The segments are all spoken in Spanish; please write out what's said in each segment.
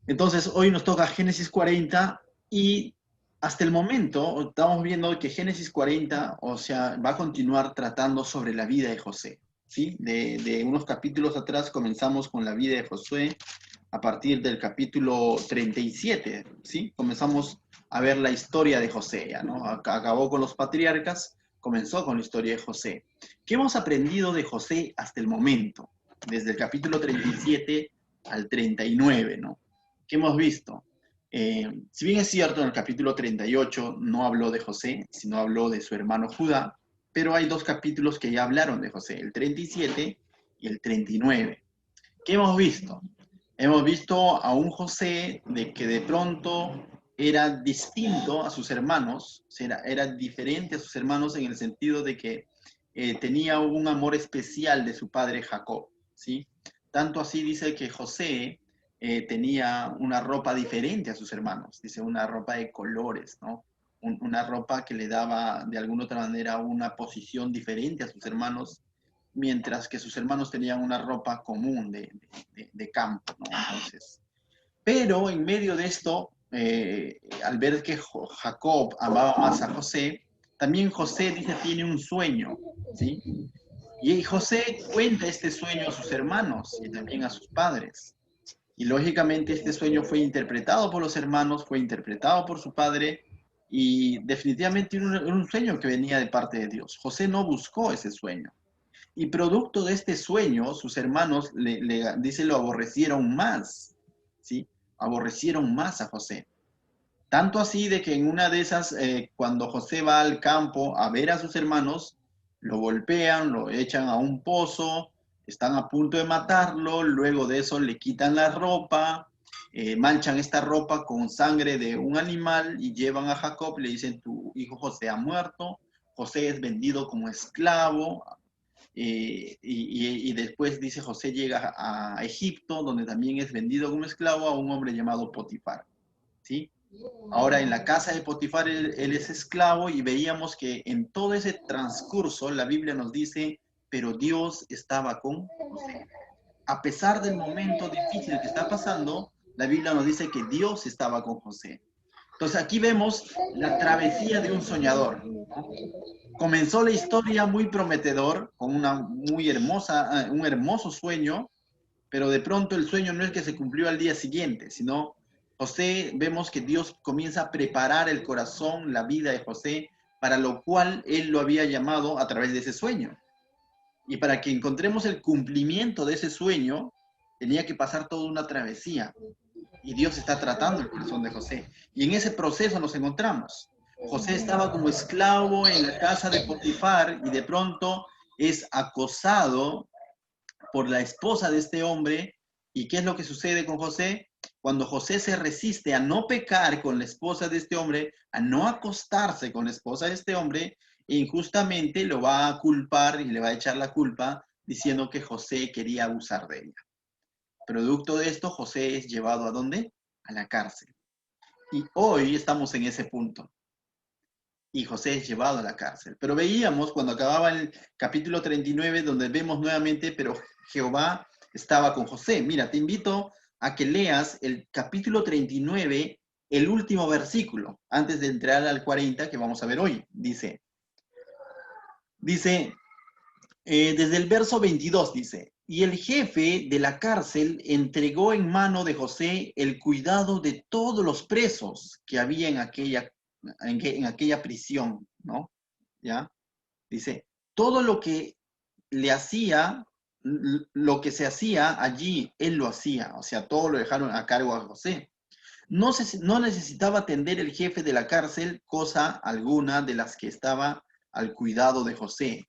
Entonces, hoy nos toca Génesis 40 y hasta el momento estamos viendo que Génesis 40, o sea, va a continuar tratando sobre la vida de José. ¿Sí? De unos capítulos atrás comenzamos con la vida de Josué a partir del capítulo 37, ¿sí? Comenzamos a ver la historia de José, ya, ¿no? Acabó con los patriarcas, comenzó con la historia de José. ¿Qué hemos aprendido de José hasta el momento? Desde el capítulo 37 al 39, ¿no? ¿Qué hemos visto? Si bien es cierto, en el capítulo 38 no habló de José, sino habló de su hermano Judá, pero hay dos capítulos que ya hablaron de José, el 37 y el 39. ¿Qué hemos visto? Hemos visto a un José de que de pronto era distinto a sus hermanos, era diferente a sus hermanos en el sentido de que tenía un amor especial de su padre Jacob, ¿sí? Tanto así dice que José tenía una ropa diferente a sus hermanos, dice una ropa de colores, ¿no? Una ropa que le daba de alguna otra manera una posición diferente a sus hermanos, mientras que sus hermanos tenían una ropa común de campo, ¿no? Entonces, pero en medio de esto, al ver que Jacob amaba más a José, también José dice tiene un sueño, ¿sí? Y José cuenta este sueño a sus hermanos y también a sus padres. Y lógicamente este sueño fue interpretado por los hermanos, fue interpretado por su padre y definitivamente era un sueño que venía de parte de Dios. José no buscó ese sueño. Y producto de este sueño, sus hermanos dice, lo aborrecieron más, ¿sí? Aborrecieron más a José. Tanto así de que en una de esas, cuando José va al campo a ver a sus hermanos, lo golpean, lo echan a un pozo, están a punto de matarlo, luego de eso le quitan la ropa, manchan esta ropa con sangre de un animal y llevan a Jacob, le dicen, tu hijo José ha muerto, José es vendido como esclavo, y después dice José llega a Egipto, donde también es vendido como esclavo a un hombre llamado Potifar, ¿sí? Ahora en la casa de Potifar él es esclavo y veíamos que en todo ese transcurso la Biblia nos dice, pero Dios estaba con José. A pesar del momento difícil que está pasando, la Biblia nos dice que Dios estaba con José. Entonces aquí vemos la travesía de un soñador, ¿no? Comenzó la historia muy prometedor, con una muy hermosa, un hermoso sueño, pero de pronto el sueño no es que se cumplió al día siguiente, sino José, vemos que Dios comienza a preparar el corazón, la vida de José, para lo cual él lo había llamado a través de ese sueño. Y para que encontremos el cumplimiento de ese sueño, tenía que pasar toda una travesía. Y Dios está tratando el corazón de José. Y en ese proceso nos encontramos. José estaba como esclavo en la casa de Potifar y de pronto es acosado por la esposa de este hombre. ¿Y qué es lo que sucede con José? Cuando José se resiste a no pecar con la esposa de este hombre, a no acostarse con la esposa de este hombre, injustamente lo va a culpar y le va a echar la culpa diciendo que José quería abusar de ella. Producto de esto, José es llevado ¿a dónde? A la cárcel. Y hoy estamos en ese punto. Y José es llevado a la cárcel. Pero veíamos cuando acababa el capítulo 39, donde vemos nuevamente, pero Jehová estaba con José. Mira, te invito a que leas el capítulo 39, el último versículo, antes de entrar al 40 que vamos a ver hoy. Dice, desde el verso 22 dice, y el jefe de la cárcel entregó en mano de José el cuidado de todos los presos que había en aquella prisión, ¿no? ¿Ya? Dice, todo lo que le hacía, lo que se hacía allí, él lo hacía, o sea, todo lo dejaron a cargo a José. No necesitaba atender el jefe de la cárcel cosa alguna de las que estaba al cuidado de José,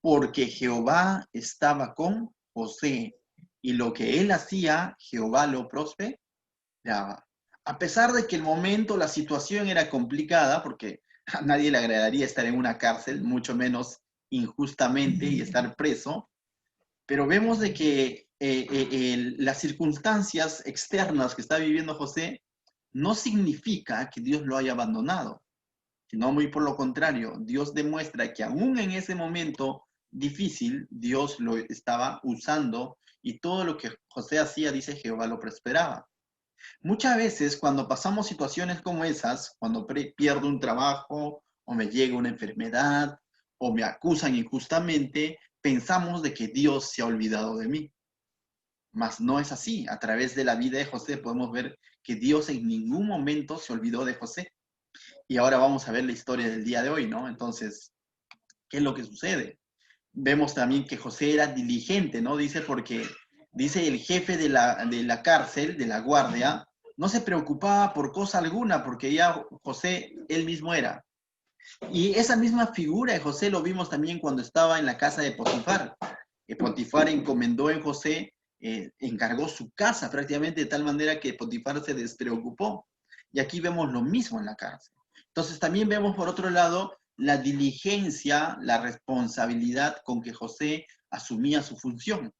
porque Jehová estaba con José y lo que él hacía, Jehová lo prosperaba. A pesar de que el momento, la situación era complicada, porque a nadie le agradaría estar en una cárcel, mucho menos injustamente y estar preso, pero vemos de que las circunstancias externas que está viviendo José no significa que Dios lo haya abandonado, sino muy por lo contrario, Dios demuestra que aún en ese momento difícil, Dios lo estaba usando y todo lo que José hacía, dice Jehová, lo prosperaba. Muchas veces cuando pasamos situaciones como esas, cuando pierdo un trabajo o me llega una enfermedad o me acusan injustamente, pensamos de que Dios se ha olvidado de mí. Mas no es así. A través de la vida de José podemos ver que Dios en ningún momento se olvidó de José. Y ahora vamos a ver la historia del día de hoy, ¿no? Entonces, ¿qué es lo que sucede? Vemos también que José era diligente, ¿no? Dice porque, dice el jefe de la cárcel, de la guardia, no se preocupaba por cosa alguna, porque ya José él mismo era. Y esa misma figura de José lo vimos también cuando estaba en la casa de Potifar. Potifar encomendó en José, encargó su casa prácticamente de tal manera que Potifar se despreocupó. Y aquí vemos lo mismo en la cárcel. Entonces también vemos por otro lado la diligencia, la responsabilidad con que José asumía su función.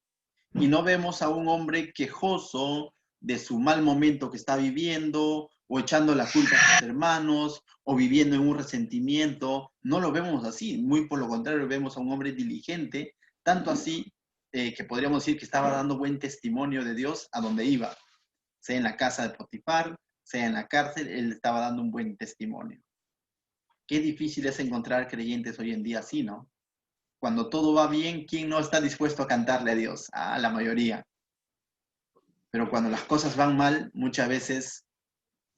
Y no vemos a un hombre quejoso de su mal momento que está viviendo, o echando la culpa a sus hermanos, o viviendo en un resentimiento. No lo vemos así, muy por lo contrario, vemos a un hombre diligente, tanto así que podríamos decir que estaba dando buen testimonio de Dios a donde iba, sea en la casa de Potifar, sea en la cárcel, él estaba dando un buen testimonio. Qué difícil es encontrar creyentes hoy en día así, ¿no? Cuando todo va bien, ¿quién no está dispuesto a cantarle a Dios? Ah, la mayoría. Pero cuando las cosas van mal, muchas veces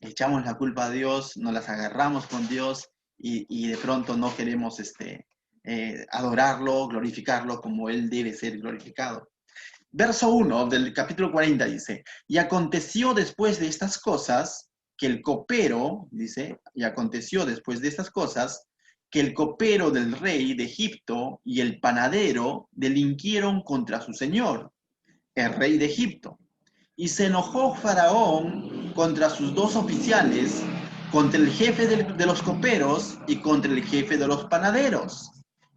echamos la culpa a Dios, nos las agarramos con Dios y de pronto no queremos adorarlo, glorificarlo como Él debe ser glorificado. Verso 1 del capítulo 40 dice, y aconteció después de estas cosas que el copero, dice, y aconteció después de estas cosas que el copero del rey de Egipto y el panadero delinquieron contra su señor, el rey de Egipto. Y se enojó Faraón contra sus dos oficiales, contra el jefe de los coperos y contra el jefe de los panaderos,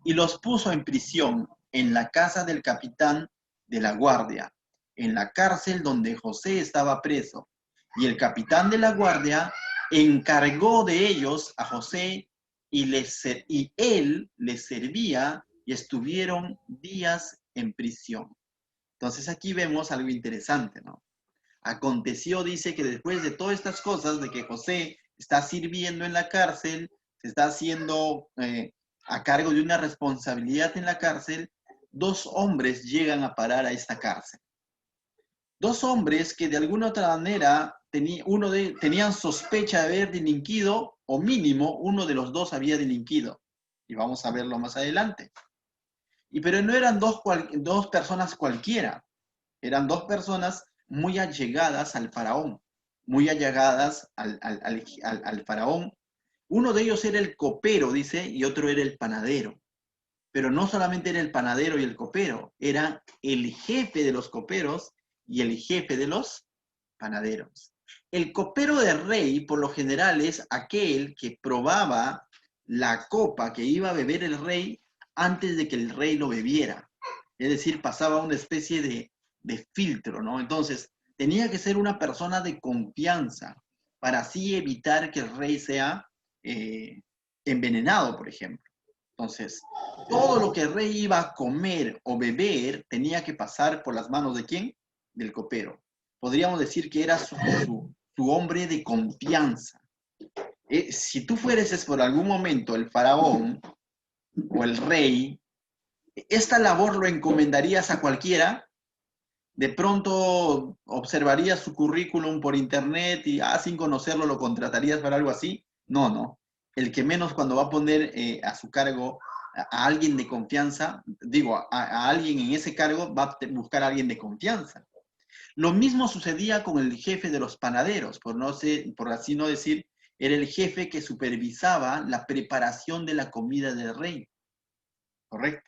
y los puso en prisión en la casa del capitán de la guardia, en la cárcel donde José estaba preso. Y el capitán de la guardia encargó de ellos a José y él les servía y estuvieron días en prisión. Entonces aquí vemos algo interesante, ¿no? Aconteció, dice, que después de todas estas cosas, de que José está sirviendo en la cárcel, se está haciendo a cargo de una responsabilidad en la cárcel, dos hombres llegan a parar a esta cárcel. Dos hombres que de alguna otra manera tenían sospecha de haber delinquido, o mínimo uno de los dos había delinquido. Y vamos a verlo más adelante. Pero no eran dos personas cualquiera, eran dos personas muy allegadas al faraón, muy allegadas al faraón. Uno de ellos era el copero, dice, y otro era el panadero. Pero no solamente era el panadero y el copero, era el jefe de los coperos y el jefe de los panaderos. El copero del rey, por lo general, es aquel que probaba la copa que iba a beber el rey antes de que el rey lo bebiera. Es decir, pasaba una especie de filtro, ¿no? Entonces, tenía que ser una persona de confianza para así evitar que el rey sea envenenado, por ejemplo. Entonces, todo lo que el rey iba a comer o beber tenía que pasar por las manos de ¿quién? Del copero. Podríamos decir que era su hombre de confianza. Si tú fueres por algún momento el faraón o el rey, esta labor lo encomendarías a cualquiera. De pronto observarías su currículum por internet y sin conocerlo lo contratarías para algo así. No, no. El que menos cuando va a poner a su cargo a alguien de confianza, digo, a alguien en ese cargo va a buscar a alguien de confianza. Lo mismo sucedía con el jefe de los panaderos, por así no decir, era el jefe que supervisaba la preparación de la comida del rey. ¿Correcto?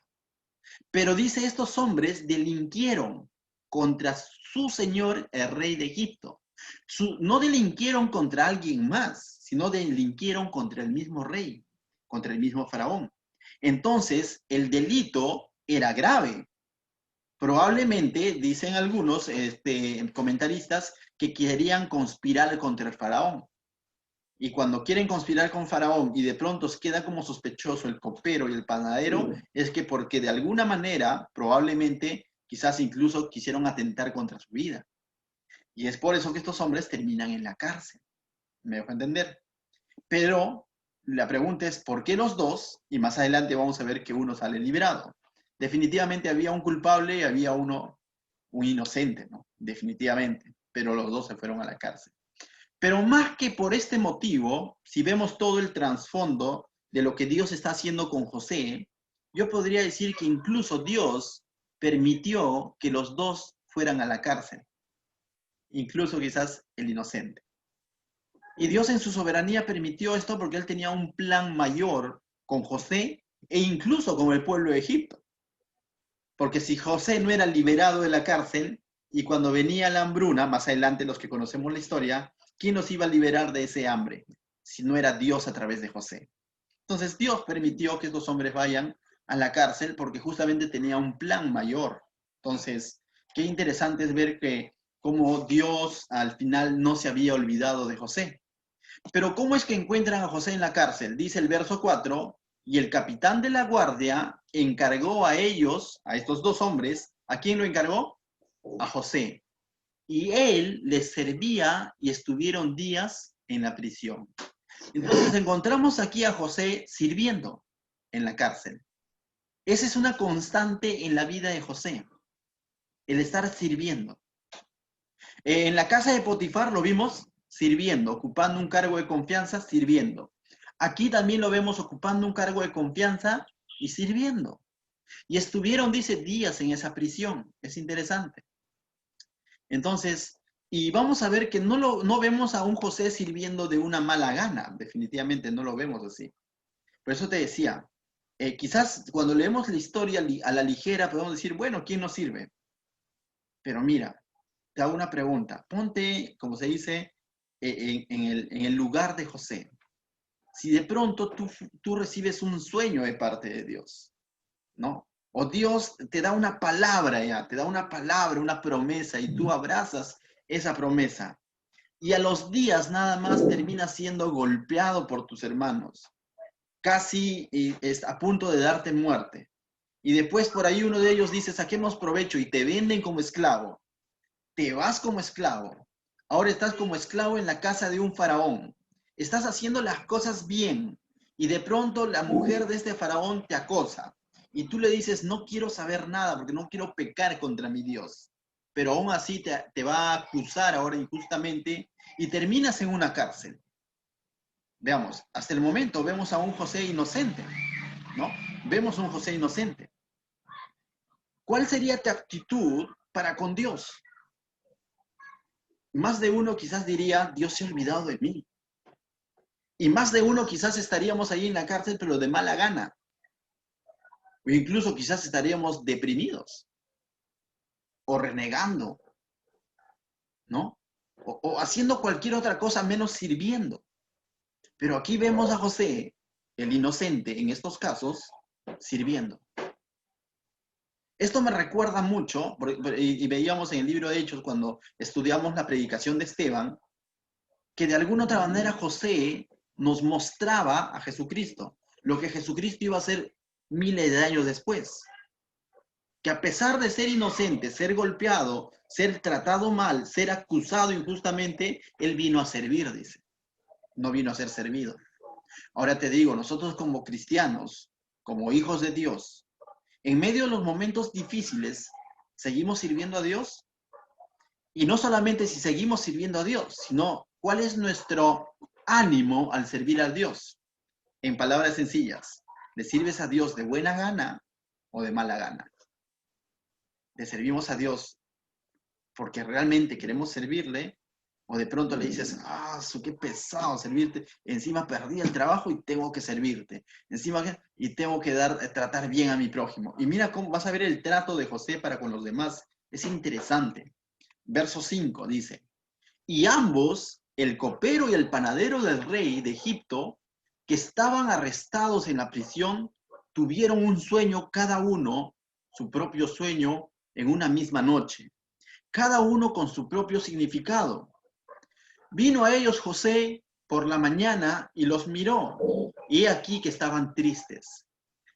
Pero dice, estos hombres delinquieron contra su señor, el rey de Egipto. No delinquieron contra alguien más, sino delinquieron contra el mismo rey, contra el mismo faraón. Entonces, el delito era grave. Probablemente, dicen algunos comentaristas, que querían conspirar contra el faraón. Y cuando quieren conspirar con Faraón y de pronto se queda como sospechoso el copero y el panadero, es que porque de alguna manera, probablemente, quizás incluso quisieron atentar contra su vida. Y es por eso que estos hombres terminan en la cárcel. ¿Me dejo entender? Pero la pregunta es, ¿por qué los dos? Y más adelante vamos a ver que uno sale liberado. Definitivamente había un culpable y había uno, un inocente, ¿no? Definitivamente. Pero los dos se fueron a la cárcel. Pero más que por este motivo, si vemos todo el trasfondo de lo que Dios está haciendo con José, yo podría decir que incluso Dios permitió que los dos fueran a la cárcel, incluso quizás el inocente. Y Dios en su soberanía permitió esto porque Él tenía un plan mayor con José e incluso con el pueblo de Egipto. Porque si José no era liberado de la cárcel y cuando venía la hambruna, más adelante los que conocemos la historia, ¿quién nos iba a liberar de ese hambre? Si no era Dios a través de José. Entonces Dios permitió que estos hombres vayan a la cárcel porque justamente tenía un plan mayor. Entonces, qué interesante es ver que como Dios al final no se había olvidado de José. Pero ¿cómo es que encuentran a José en la cárcel? Dice el verso 4, y el capitán de la guardia encargó a ellos, a estos dos hombres, ¿a quién lo encargó? A José. Y él les servía y estuvieron días en la prisión. Entonces encontramos aquí a José sirviendo en la cárcel. Esa es una constante en la vida de José, el estar sirviendo. En la casa de Potifar lo vimos sirviendo, ocupando un cargo de confianza, sirviendo. Aquí también lo vemos ocupando un cargo de confianza y sirviendo. Y estuvieron, dice, días en esa prisión. Es interesante. Entonces, y vamos a ver que no vemos a un José sirviendo de una mala gana. Definitivamente no lo vemos así. Por eso te decía, quizás cuando leemos la historia a la ligera podemos decir, bueno, ¿quién nos sirve? Pero mira, te hago una pregunta. Ponte, como se dice, en el lugar de José. Si de pronto tú recibes un sueño de parte de Dios, ¿no? O Dios te da una palabra ya, te da una palabra, una promesa, y tú abrazas esa promesa. Y a los días nada más terminas siendo golpeado por tus hermanos, casi es a punto de darte muerte. Y después por ahí uno de ellos dice, saquemos provecho y te venden como esclavo. Te vas como esclavo. Ahora estás como esclavo en la casa de un faraón. Estás haciendo las cosas bien y de pronto la mujer de este faraón te acosa y tú le dices, no quiero saber nada porque no quiero pecar contra mi Dios. Pero aún así te va a acusar ahora injustamente y terminas en una cárcel. Veamos, hasta el momento vemos a un José inocente, ¿no? Vemos a un José inocente. ¿Cuál sería tu actitud para con Dios? Más de uno quizás diría, Dios se ha olvidado de mí. Y más de uno quizás estaríamos ahí en la cárcel, pero de mala gana. O incluso quizás estaríamos deprimidos. O renegando, ¿no? O haciendo cualquier otra cosa menos sirviendo. Pero aquí vemos a José, el inocente en estos casos, sirviendo. Esto me recuerda mucho, y veíamos en el libro de Hechos cuando estudiamos la predicación de Esteban, que de alguna otra manera José nos mostraba a Jesucristo, lo que Jesucristo iba a hacer miles de años después. Que a pesar de ser inocente, ser golpeado, ser tratado mal, ser acusado injustamente, Él vino a servir, dice. No vino a ser servido. Ahora te digo, nosotros como cristianos, como hijos de Dios, en medio de los momentos difíciles, ¿seguimos sirviendo a Dios? Y no solamente si seguimos sirviendo a Dios, sino cuál es nuestro ánimo al servir a Dios. En palabras sencillas, ¿le sirves a Dios de buena gana o de mala gana? ¿Le servimos a Dios porque realmente queremos servirle? O de pronto le dices, qué pesado servirte, encima perdí el trabajo y tengo que servirte, y tengo que tratar bien a mi prójimo. Y mira cómo vas a ver el trato de José para con los demás, es interesante. Verso 5 dice, y ambos, el copero y el panadero del rey de Egipto, que estaban arrestados en la prisión, tuvieron un sueño cada uno, su propio sueño, en una misma noche, cada uno con su propio significado. Vino a ellos José por la mañana y los miró, y he aquí que estaban tristes.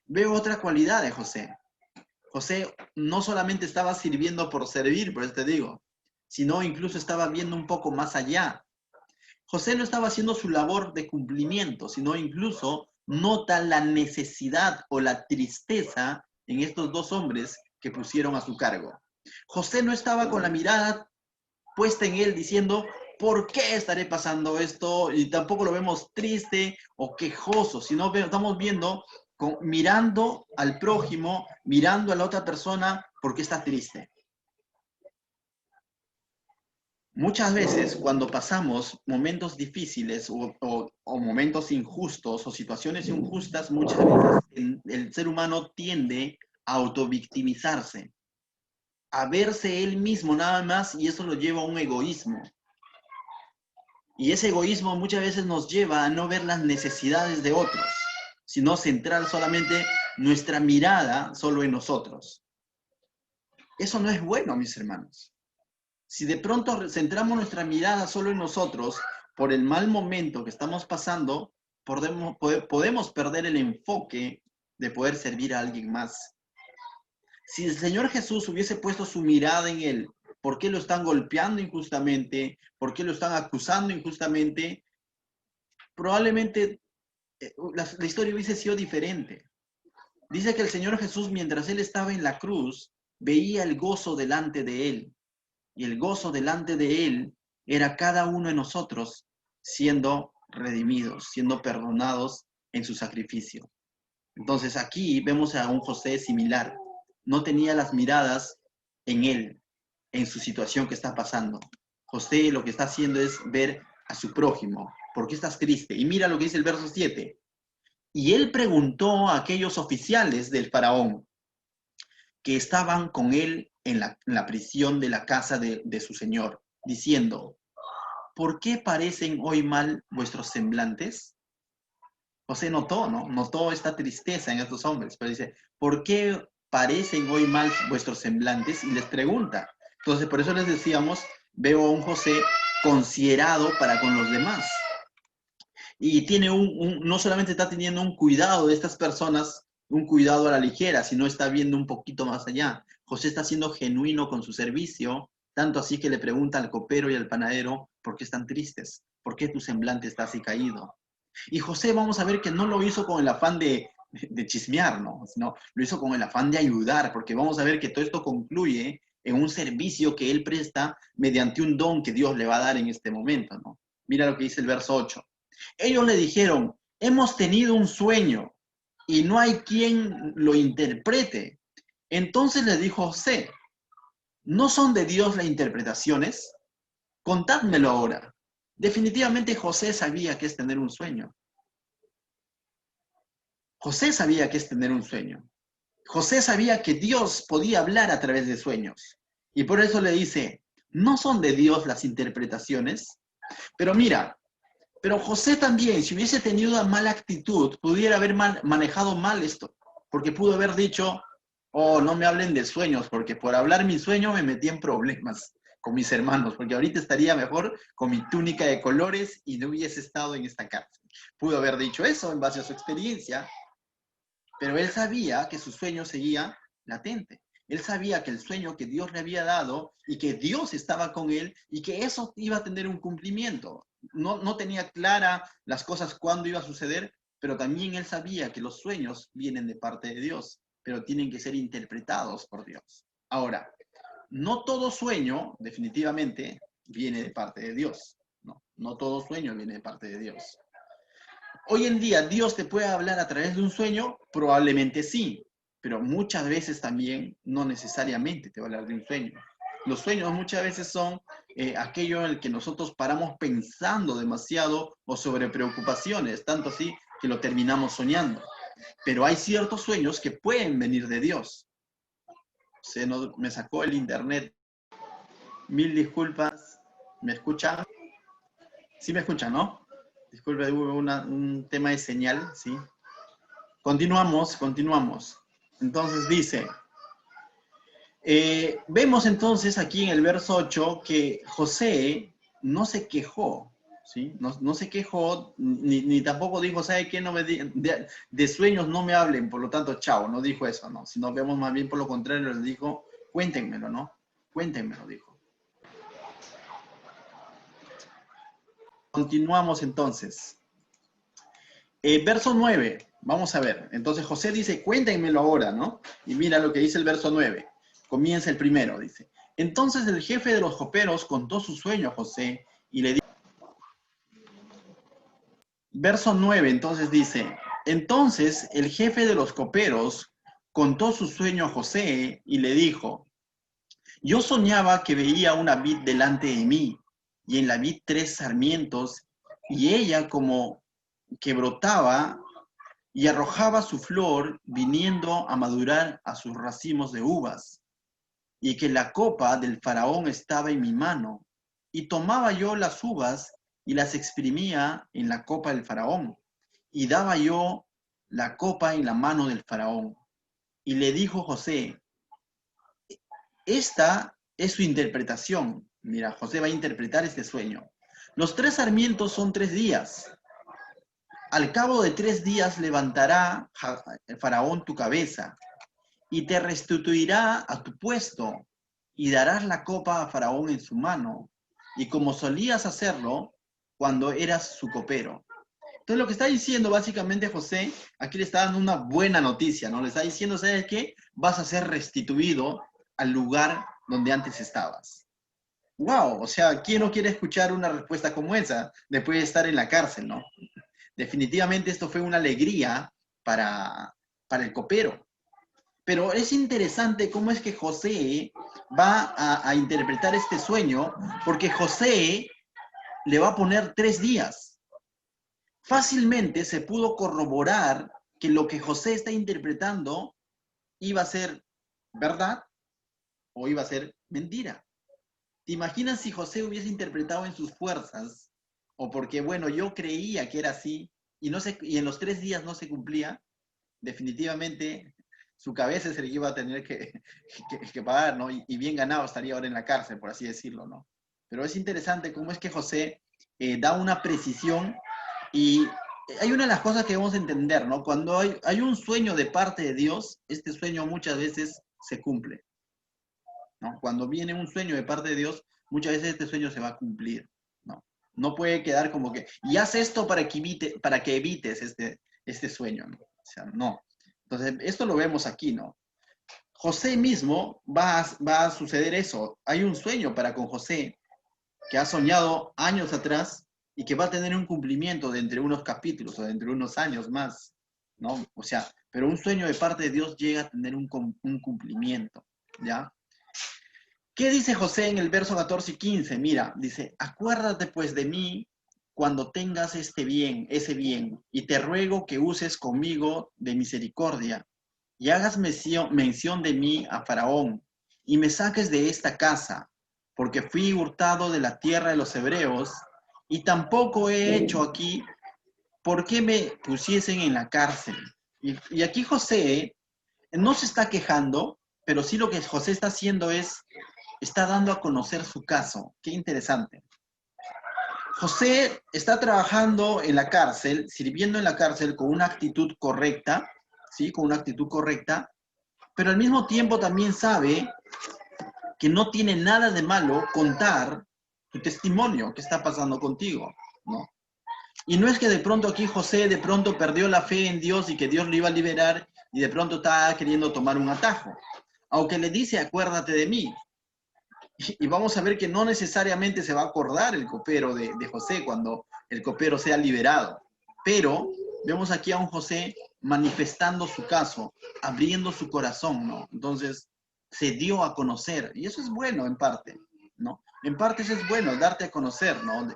Veo otra cualidad de José. José no solamente estaba sirviendo por servir, por eso te digo, sino incluso estaba viendo un poco más allá. José no estaba haciendo su labor de cumplimiento, sino incluso nota la necesidad o la tristeza en estos dos hombres que pusieron a su cargo. José no estaba con la mirada puesta en él diciendo, ¿por qué estaré pasando esto? Y tampoco lo vemos triste o quejoso, sino estamos viendo, mirando al prójimo, mirando a la otra persona, ¿por qué está triste? Muchas veces cuando pasamos momentos difíciles o momentos injustos o situaciones injustas, muchas veces el ser humano tiende a autovictimizarse, a verse él mismo nada más, y eso lo lleva a un egoísmo. Y ese egoísmo muchas veces nos lleva a no ver las necesidades de otros, sino centrar solamente nuestra mirada solo en nosotros. Eso no es bueno, mis hermanos. Si de pronto centramos nuestra mirada solo en nosotros, por el mal momento que estamos pasando, podemos perder el enfoque de poder servir a alguien más. Si el Señor Jesús hubiese puesto su mirada en Él, ¿por qué lo están golpeando injustamente? ¿Por qué lo están acusando injustamente? Probablemente la historia hubiese sido diferente. Dice que el Señor Jesús, mientras Él estaba en la cruz, veía el gozo delante de Él. Y el gozo delante de Él era cada uno de nosotros siendo redimidos, siendo perdonados en su sacrificio. Entonces aquí vemos a un José similar. No tenía las miradas en él, en su situación que está pasando. José lo que está haciendo es ver a su prójimo. ¿Por qué estás triste? Y mira lo que dice el verso 7. Y él preguntó a aquellos oficiales del faraón que estaban con él en la prisión de la casa de su señor, diciendo, ¿por qué parecen hoy mal vuestros semblantes? José notó, ¿no? Notó esta tristeza en estos hombres, pero dice, ¿por qué parecen hoy mal vuestros semblantes? Y les pregunta. Entonces, por eso les decíamos, veo a un José considerado para con los demás. Y tiene no solamente está teniendo un cuidado de estas personas, un cuidado a la ligera, sino está viendo un poquito más allá. José está siendo genuino con su servicio, tanto así que le pregunta al copero y al panadero, ¿por qué están tristes? ¿Por qué tu semblante está así caído? Y José, vamos a ver que no lo hizo con el afán de chismear, ¿no? Sino lo hizo con el afán de ayudar, porque vamos a ver que todo esto concluye en un servicio que él presta mediante un don que Dios le va a dar en este momento, ¿no? Mira lo que dice el verso 8. Ellos le dijeron, hemos tenido un sueño y no hay quien lo interprete. Entonces le dijo José, ¿no son de Dios las interpretaciones? Contádmelo ahora. Definitivamente José sabía qué es tener un sueño. José sabía qué es tener un sueño. José sabía que Dios podía hablar a través de sueños. Y por eso le dice, ¿no son de Dios las interpretaciones? Pero mira, pero José también, si hubiese tenido una mala actitud, pudiera haber manejado mal esto. Porque pudo haber dicho, oh, no me hablen de sueños, porque por hablar mi sueño me metí en problemas con mis hermanos, porque ahorita estaría mejor con mi túnica de colores y no hubiese estado en esta cárcel. Pudo haber dicho eso en base a su experiencia, pero él sabía que su sueño seguía latente. Él sabía que el sueño que Dios le había dado y que Dios estaba con él y que eso iba a tener un cumplimiento. No tenía clara las cosas cuándo iba a suceder, pero también él sabía que los sueños vienen de parte de Dios, pero tienen que ser interpretados por Dios. Ahora, no todo sueño, definitivamente, viene de parte de Dios. No todo sueño viene de parte de Dios. Hoy en día, ¿Dios te puede hablar a través de un sueño? Probablemente sí, pero muchas veces también no necesariamente te va a hablar de un sueño. Los sueños muchas veces son aquello en el que nosotros paramos pensando demasiado o sobre preocupaciones, tanto así que lo terminamos soñando. Pero hay ciertos sueños que pueden venir de Dios. Me sacó el internet. Mil disculpas. ¿Me escuchan? Sí me escuchan, ¿no? Disculpe, hubo un tema de señal, ¿sí? Continuamos. Entonces dice, vemos entonces aquí en el verso 8 que José no se quejó, ¿sí? No se quejó, ni tampoco dijo, ¿sabe qué? No de sueños no me hablen, por lo tanto, chao, no dijo eso, ¿no? Sino vemos más bien por lo contrario, les dijo, cuéntenmelo, ¿no? Cuéntenmelo, dijo. Continuamos entonces. Verso 9, vamos a ver. Entonces José dice, cuéntenmelo ahora, ¿no? Y mira lo que dice el verso 9. Comienza el primero, dice. Entonces el jefe de los coperos contó su sueño a José y le dijo. Verso 9, entonces dice, entonces el jefe de los coperos contó su sueño a José y le dijo, yo soñaba que veía una vid delante de mí, y en la vid 3 sarmientos, y ella como que brotaba y arrojaba su flor, viniendo a madurar a sus racimos de uvas, y que la copa del faraón estaba en mi mano, y tomaba yo las uvas y las exprimía en la copa del faraón, y daba yo la copa en la mano del faraón. Y le dijo José, esta es su interpretación. Mira, José va a interpretar este sueño. Los 3 sarmientos son 3 días. Al cabo de 3 días levantará el faraón tu cabeza y te restituirá a tu puesto y darás la copa a faraón en su mano, y como solías hacerlo cuando eras su copero. Entonces lo que está diciendo básicamente José, aquí le está dando una buena noticia, ¿no? Le está diciendo, ¿sabes qué? Vas a ser restituido al lugar donde antes estabas. ¡Wow! O sea, ¿quién no quiere escuchar una respuesta como esa después de estar en la cárcel, ¿no? Definitivamente esto fue una alegría para el copero. Pero es interesante cómo es que José va a interpretar este sueño, porque José le va a poner 3 días. Fácilmente se pudo corroborar que lo que José está interpretando iba a ser verdad o iba a ser mentira. ¿Te imaginas si José hubiese interpretado en sus fuerzas? O porque, bueno, yo creía que era así y en los 3 días no se cumplía. Definitivamente su cabeza es el que iba a tener que pagar, ¿no? Y bien ganado estaría ahora en la cárcel, por así decirlo, ¿no? Pero es interesante cómo es que José da una precisión y hay una de las cosas que debemos entender, ¿no? Cuando hay un sueño de parte de Dios, este sueño muchas veces se cumple, ¿no? Cuando viene un sueño de parte de Dios, muchas veces este sueño se va a cumplir, ¿no? No puede quedar como que, y haz esto para que evites este sueño, ¿no? O sea, no. Entonces, esto lo vemos aquí, ¿no? José mismo va a suceder eso. Hay un sueño para con José que ha soñado años atrás y que va a tener un cumplimiento de entre unos capítulos o de entre unos años más, ¿no? O sea, pero un sueño de parte de Dios llega a tener un cumplimiento, ¿ya? ¿Qué dice José en el verso 14 y 15? Mira, dice, acuérdate pues de mí cuando tengas ese bien, y te ruego que uses conmigo de misericordia, y hagas mención de mí a Faraón, y me saques de esta casa, porque fui hurtado de la tierra de los hebreos, y tampoco he hecho aquí por qué me pusiesen en la cárcel. Y aquí José no se está quejando, pero sí lo que José está haciendo está dando a conocer su caso. Qué interesante. José está trabajando en la cárcel, sirviendo en la cárcel con una actitud correcta, ¿sí? Con una actitud correcta, pero al mismo tiempo también sabe que no tiene nada de malo contar tu testimonio, qué está pasando contigo, ¿no? Y no es que de pronto aquí José de pronto perdió la fe en Dios y que Dios lo iba a liberar y de pronto está queriendo tomar un atajo. Aunque le dice, acuérdate de mí. Y vamos a ver que no necesariamente se va a acordar el copero de José cuando el copero sea liberado. Pero vemos aquí a un José manifestando su caso, abriendo su corazón, ¿no? Entonces se dio a conocer. Y eso es bueno en parte, ¿no? En parte eso es bueno, darte a conocer, ¿no?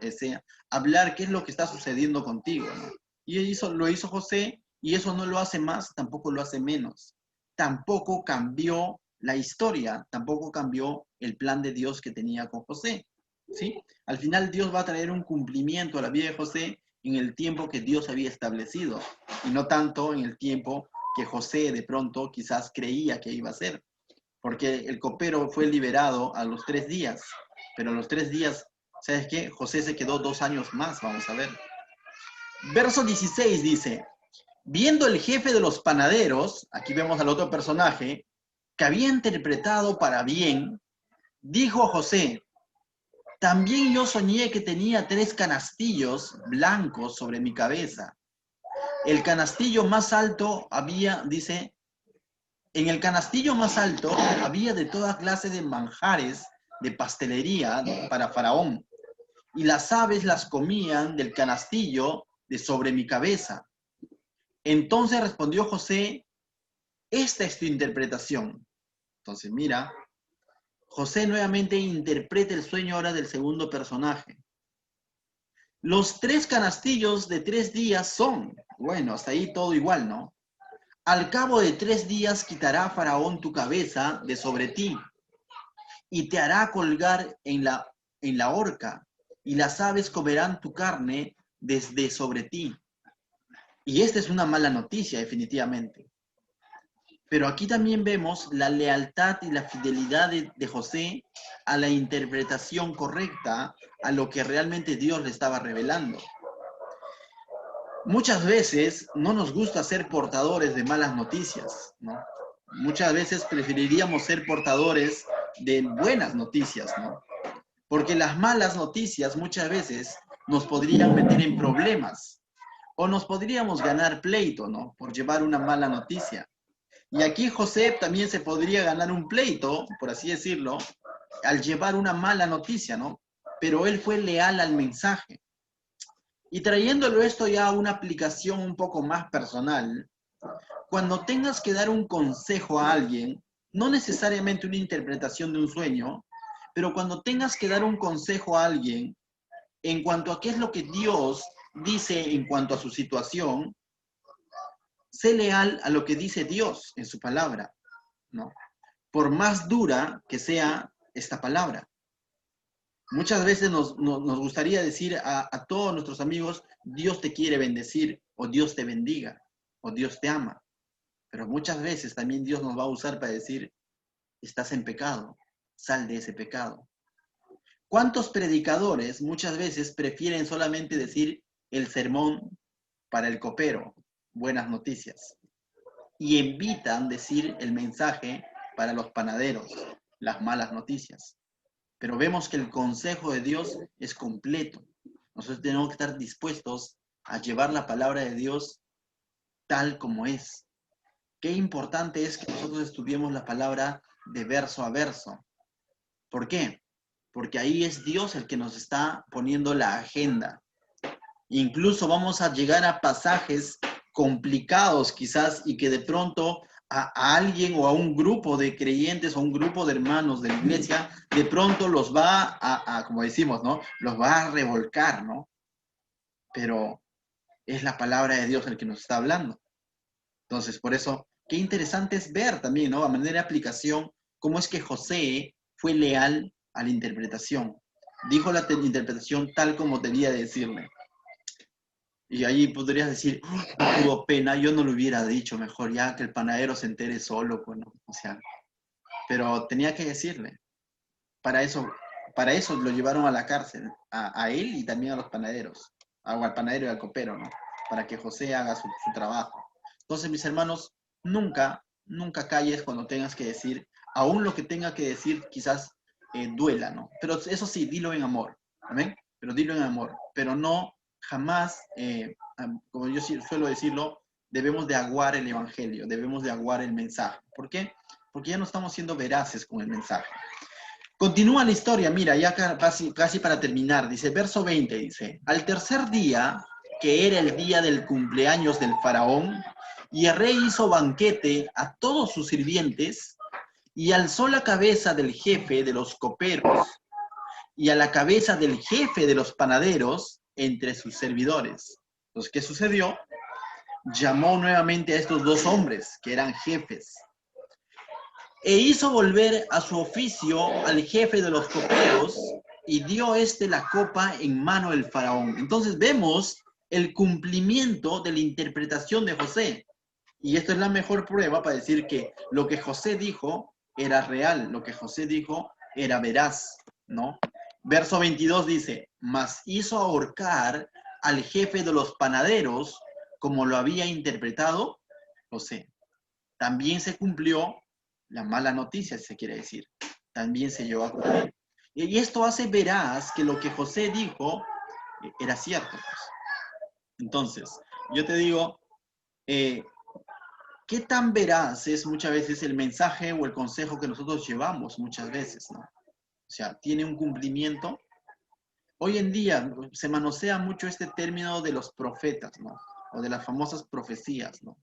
Hablar qué es lo que está sucediendo contigo, ¿no? Y eso lo hizo José, y eso no lo hace más, tampoco lo hace menos. Tampoco cambió la historia, tampoco cambió el plan de Dios que tenía con José, ¿sí? Al final Dios va a traer un cumplimiento a la vida de José en el tiempo que Dios había establecido, y no tanto en el tiempo que José de pronto quizás creía que iba a ser, porque el copero fue liberado a los 3 días, pero a los 3 días, ¿sabes qué? José se quedó 2 años más, vamos a ver. Verso 16 dice, viendo el jefe de los panaderos, aquí vemos al otro personaje, que había interpretado para bien, dijo a José, También yo soñé que tenía 3 canastillos blancos sobre mi cabeza. El canastillo más alto había, dice, en el canastillo más alto había de toda clase de manjares de pastelería para Faraón, y las aves las comían del canastillo de sobre mi cabeza. Entonces respondió José, esta es tu interpretación. Entonces mira, José nuevamente interpreta el sueño ahora del segundo personaje. Los 3 canastillos de 3 días son, bueno, hasta ahí todo igual, ¿no? Al cabo de 3 días quitará Faraón tu cabeza de sobre ti y te hará colgar en la horca, y las aves comerán tu carne desde sobre ti. Y esta es una mala noticia, definitivamente. Pero aquí también vemos la lealtad y la fidelidad de José a la interpretación correcta a lo que realmente Dios le estaba revelando. Muchas veces no nos gusta ser portadores de malas noticias, ¿no? Muchas veces preferiríamos ser portadores de buenas noticias, ¿no? Porque las malas noticias muchas veces nos podrían meter en problemas o nos podríamos ganar pleito, ¿no? Por llevar una mala noticia. Y aquí José también se podría ganar un pleito, por así decirlo, al llevar una mala noticia, ¿no? Pero él fue leal al mensaje. Y trayéndolo esto ya a una aplicación un poco más personal, cuando tengas que dar un consejo a alguien, no necesariamente una interpretación de un sueño, pero cuando tengas que dar un consejo a alguien en cuanto a qué es lo que Dios dice en cuanto a su situación, sé leal a lo que dice Dios en su palabra, ¿no? Por más dura que sea esta palabra. Muchas veces nos gustaría decir a todos nuestros amigos, Dios te quiere bendecir, o Dios te bendiga, o Dios te ama. Pero muchas veces también Dios nos va a usar para decir, estás en pecado, sal de ese pecado. ¿Cuántos predicadores muchas veces prefieren solamente decir el sermón para el copero, buenas noticias, y evitan decir el mensaje para los panaderos, las malas noticias? Pero vemos que el consejo de Dios es completo. Nosotros tenemos que estar dispuestos a llevar la palabra de Dios tal como es. Qué importante es que nosotros estudiemos la palabra de verso a verso. ¿Por qué? Porque ahí es Dios el que nos está poniendo la agenda. Incluso vamos a llegar a pasajes complicados quizás y que de pronto a alguien o a un grupo de creyentes o un grupo de hermanos de la iglesia, de pronto los va como decimos, ¿no? Los va a revolcar, ¿no? Pero es la palabra de Dios el que nos está hablando. Entonces, por eso, qué interesante es ver también, ¿no? A manera de aplicación, cómo es que José fue leal a la interpretación. Dijo la interpretación tal como debía decirle. Y ahí podrías decir, no tuvo pena, yo no lo hubiera dicho mejor, ya que el panadero se entere solo, bueno, o sea, pero tenía que decirle. Para eso, para eso lo llevaron a la cárcel, a él y también a los panaderos, al panadero y al copero, ¿no? Para que José haga su trabajo. Entonces, mis hermanos, nunca calles cuando tengas que decir, aún lo que tenga que decir quizás duela, ¿no? Pero eso sí, dilo en amor, ¿amén? Pero dilo en amor, pero no jamás, como yo suelo decirlo, debemos de aguar el evangelio, debemos de aguar el mensaje. ¿Por qué? Porque ya no estamos siendo veraces con el mensaje. Continúa la historia, mira, ya casi para terminar, dice, verso 20, dice, al tercer día, que era el día del cumpleaños del faraón, y el rey hizo banquete a todos sus sirvientes, y alzó la cabeza del jefe de los coperos, y a la cabeza del jefe de los panaderos entre sus servidores. Entonces, ¿qué sucedió? Llamó nuevamente a estos 2 hombres, que eran jefes, e hizo volver a su oficio al jefe de los coperos y dio la copa en mano del faraón. Entonces vemos el cumplimiento de la interpretación de José. Y esto es la mejor prueba para decir que lo que José dijo era real, lo que José dijo era veraz, ¿no? Verso 22 dice, mas hizo ahorcar al jefe de los panaderos como lo había interpretado José. También se cumplió la mala noticia, si se quiere decir. También se llevó a cumplir. Y esto hace veraz que lo que José dijo era cierto, pues. Entonces, yo te digo, ¿qué tan veraz es muchas veces el mensaje o el consejo que nosotros llevamos muchas veces, ¿no? O sea, ¿tiene un cumplimiento? Hoy en día se manosea mucho este término de los profetas, ¿no? O de las famosas profecías, ¿no?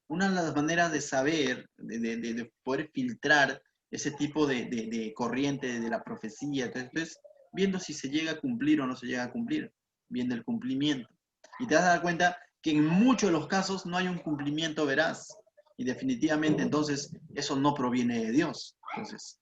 Una de las maneras de saber, de poder filtrar ese tipo de corriente de la profecía, entonces, viendo si se llega a cumplir o no se llega a cumplir, viendo el cumplimiento. Y te vas a dar cuenta que en muchos de los casos no hay un cumplimiento veraz. Y definitivamente entonces eso no proviene de Dios. Entonces,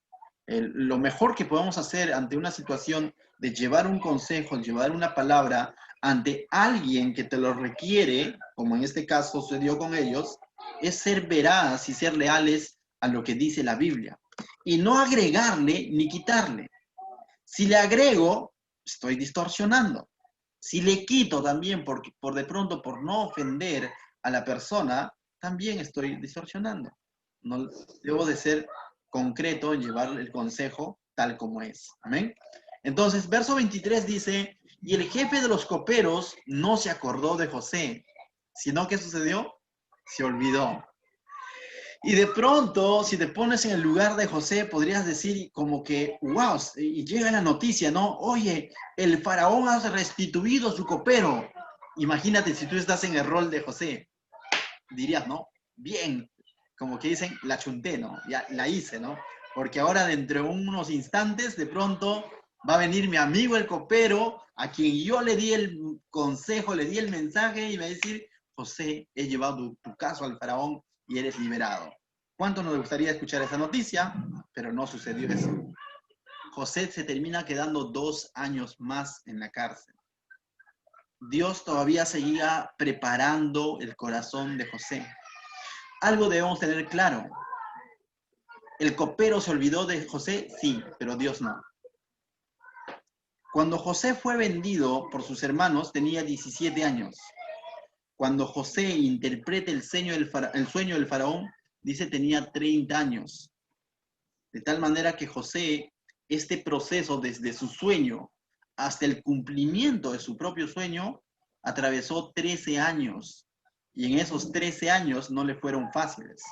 lo mejor que podemos hacer ante una situación de llevar un consejo, llevar una palabra ante alguien que te lo requiere, como en este caso sucedió con ellos, es ser veraz y ser leales a lo que dice la Biblia. Y no agregarle ni quitarle. Si le agrego, estoy distorsionando. Si le quito también, por de pronto, por no ofender a la persona, también estoy distorsionando. No, debo de ser concreto en llevar el consejo tal como es. Amén. Entonces, verso 23 dice, y el jefe de los coperos no se acordó de José, sino que sucedió, se olvidó. Y de pronto, si te pones en el lugar de José, podrías decir como que, wow, y llega la noticia, ¿no? Oye, el faraón ha restituido a su copero. Imagínate si tú estás en el rol de José. Dirías, ¿no? Bien, como que dicen, la chunté, ¿no? Ya la hice, ¿no? Porque ahora dentro de unos instantes, de pronto, va a venir mi amigo el copero, a quien yo le di el consejo, le di el mensaje, y va a decir, José, he llevado tu caso al faraón y eres liberado. ¿Cuánto nos gustaría escuchar esa noticia? Pero no sucedió eso. José se termina quedando 2 años más en la cárcel. Dios todavía seguía preparando el corazón de José. Algo debemos tener claro. ¿El copero se olvidó de José? Sí, pero Dios no. Cuando José fue vendido por sus hermanos, tenía 17 años. Cuando José interpreta el sueño del faraón, dice tenía 30 años. De tal manera que José, este proceso desde su sueño hasta el cumplimiento de su propio sueño, atravesó 13 años. Y en esos 13 años no le fueron fáciles.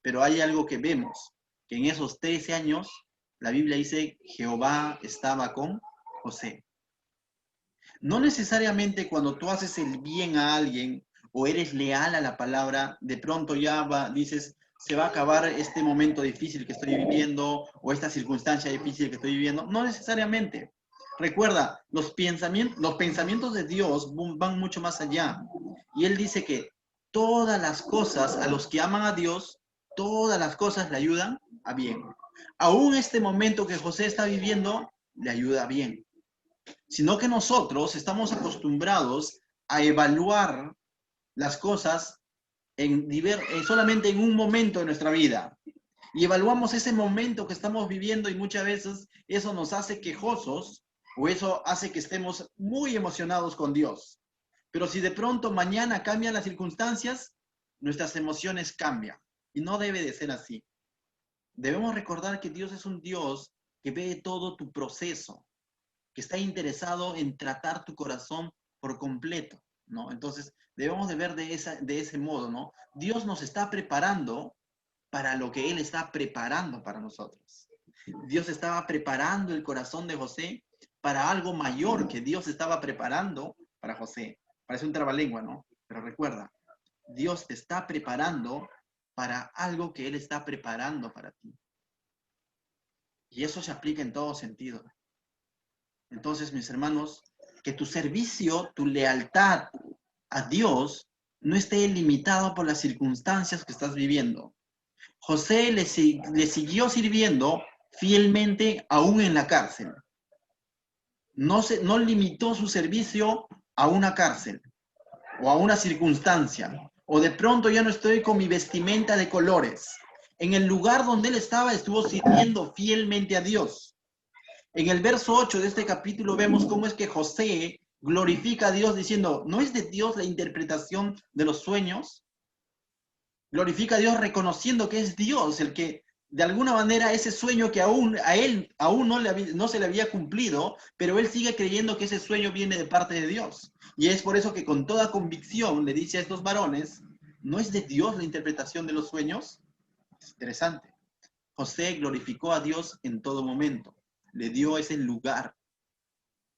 Pero hay algo que vemos, que en esos 13 años, la Biblia dice, Jehová estaba con José. No necesariamente cuando tú haces el bien a alguien o eres leal a la palabra, de pronto ya dices, se va a acabar este momento difícil que estoy viviendo o esta circunstancia difícil que estoy viviendo. No necesariamente. Recuerda, los pensamientos de Dios van mucho más allá. Y Él dice que todas las cosas a los que aman a Dios, todas las cosas le ayudan a bien. Aún este momento que José está viviendo, le ayuda a bien. Sino que nosotros estamos acostumbrados a evaluar las cosas solamente en un momento de nuestra vida. Y evaluamos ese momento que estamos viviendo y muchas veces eso nos hace quejosos o eso hace que estemos muy emocionados con Dios. Pero si de pronto mañana cambian las circunstancias, nuestras emociones cambian. Y no debe de ser así. Debemos recordar que Dios es un Dios que ve todo tu proceso, que está interesado en tratar tu corazón por completo, ¿no? Entonces, debemos de ver de ese modo, ¿no? Dios nos está preparando para lo que Él está preparando para nosotros. Dios estaba preparando el corazón de José para algo mayor que Dios estaba preparando para José. Parece un trabalengua, ¿no? Pero recuerda, Dios te está preparando para algo que Él está preparando para ti. Y eso se aplica en todo sentido. Entonces, mis hermanos, que tu servicio, tu lealtad a Dios no esté limitado por las circunstancias que estás viviendo. José le siguió sirviendo fielmente aún en la cárcel. No limitó su servicio a una cárcel o a una circunstancia. O de pronto ya no estoy con mi vestimenta de colores. En el lugar donde él estaba estuvo sirviendo fielmente a Dios. En el verso 8 de este capítulo vemos cómo es que José glorifica a Dios diciendo, ¿no es de Dios la interpretación de los sueños? Glorifica a Dios reconociendo que es Dios el que de alguna manera ese sueño que aún a él aún no se le había cumplido, pero él sigue creyendo que ese sueño viene de parte de Dios. Y es por eso que con toda convicción le dice a estos varones, ¿no es de Dios la interpretación de los sueños? Es interesante. José glorificó a Dios en todo momento, le dio ese lugar.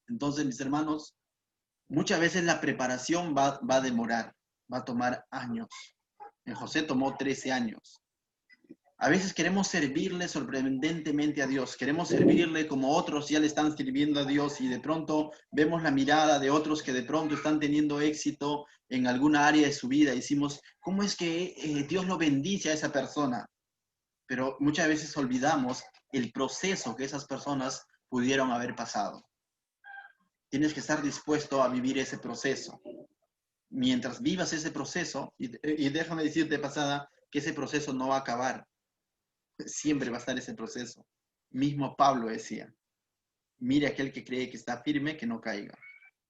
Entonces, mis hermanos, muchas veces la preparación va a demorar, va a tomar años. En José tomó 13 años. A veces queremos servirle sorprendentemente a Dios, queremos servirle como otros ya le están sirviendo a Dios y de pronto vemos la mirada de otros que de pronto están teniendo éxito en alguna área de su vida y decimos, ¿cómo es que Dios lo bendice a esa persona? Pero muchas veces olvidamos el proceso que esas personas pudieron haber pasado. Tienes que estar dispuesto a vivir ese proceso. Mientras vivas ese proceso, y déjame decirte de pasada que ese proceso no va a acabar. Siempre va a estar ese proceso. Mismo Pablo decía, mire aquel que cree que está firme, que no caiga.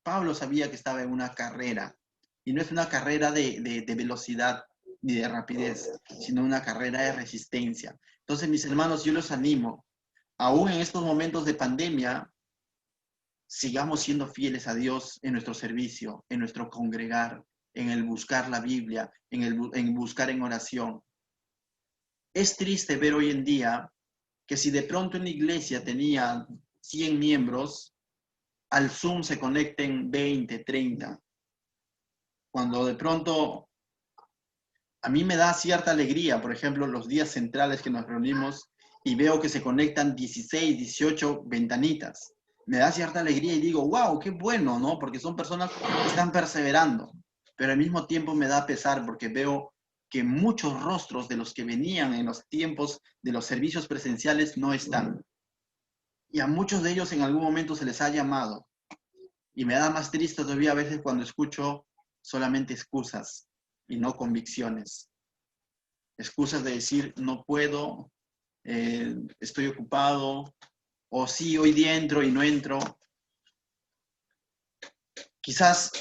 Pablo sabía que estaba en una carrera, y no es una carrera de velocidad ni de rapidez, sino una carrera de resistencia. Entonces, mis hermanos, yo los animo, aún en estos momentos de pandemia, sigamos siendo fieles a Dios en nuestro servicio, en nuestro congregar, en el buscar la Biblia, en buscar en oración. Es triste ver hoy en día que si de pronto en la iglesia tenía 100 miembros, al Zoom se conecten 20, 30. Cuando de pronto a mí me da cierta alegría, por ejemplo, los días centrales que nos reunimos y veo que se conectan 16, 18 ventanitas. Me da cierta alegría y digo, wow, qué bueno, ¿no? Porque son personas que están perseverando. Pero al mismo tiempo me da pesar porque veo que muchos rostros de los que venían en los tiempos de los servicios presenciales no están. Y a muchos de ellos en algún momento se les ha llamado. Y me da más triste todavía a veces cuando escucho solamente excusas y no convicciones. Excusas de decir, no puedo, estoy ocupado, o sí, hoy día entro y no entro. Quizás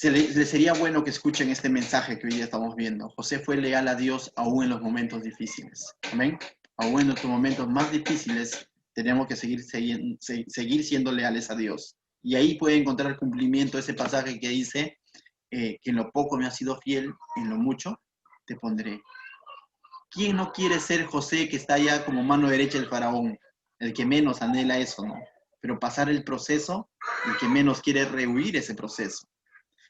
le sería bueno que escuchen este mensaje que hoy día estamos viendo. José fue leal a Dios aún en los momentos difíciles. Amén. Aún en nuestros momentos más difíciles tenemos que seguir siendo leales a Dios. Y ahí puede encontrar cumplimiento ese pasaje que dice que en lo poco me has sido fiel, en lo mucho te pondré. ¿Quién no quiere ser José que está allá como mano derecha del faraón? El que menos anhela eso, ¿no? Pero pasar el proceso, el que menos quiere rehuir ese proceso.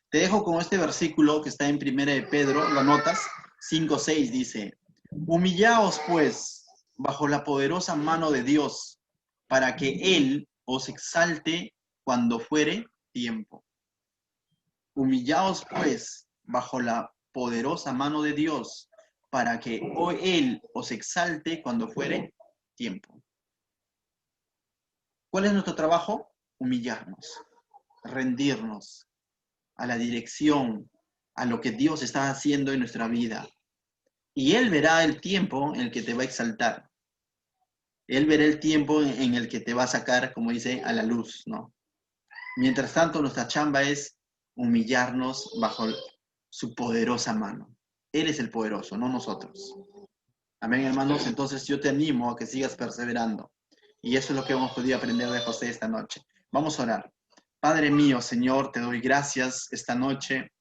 Te dejo con este versículo que está en 1 de Pedro, lo anotas, 5:6 dice, humillaos pues bajo la poderosa mano de Dios, para que Él os exalte cuando fuere tiempo. Humillaos pues bajo la poderosa mano de Dios, para que Él os exalte cuando fuere tiempo. ¿Cuál es nuestro trabajo? Humillarnos, rendirnos a la dirección, a lo que Dios está haciendo en nuestra vida. Y Él verá el tiempo en el que te va a exaltar. Él verá el tiempo en el que te va a sacar, como dice, a la luz, ¿no? Mientras tanto, nuestra chamba es humillarnos bajo su poderosa mano. Él es el poderoso, no nosotros. Amén, hermanos. Entonces yo te animo a que sigas perseverando. Y eso es lo que hemos podido aprender de José esta noche. Vamos a orar. Padre mío, Señor, te doy gracias esta noche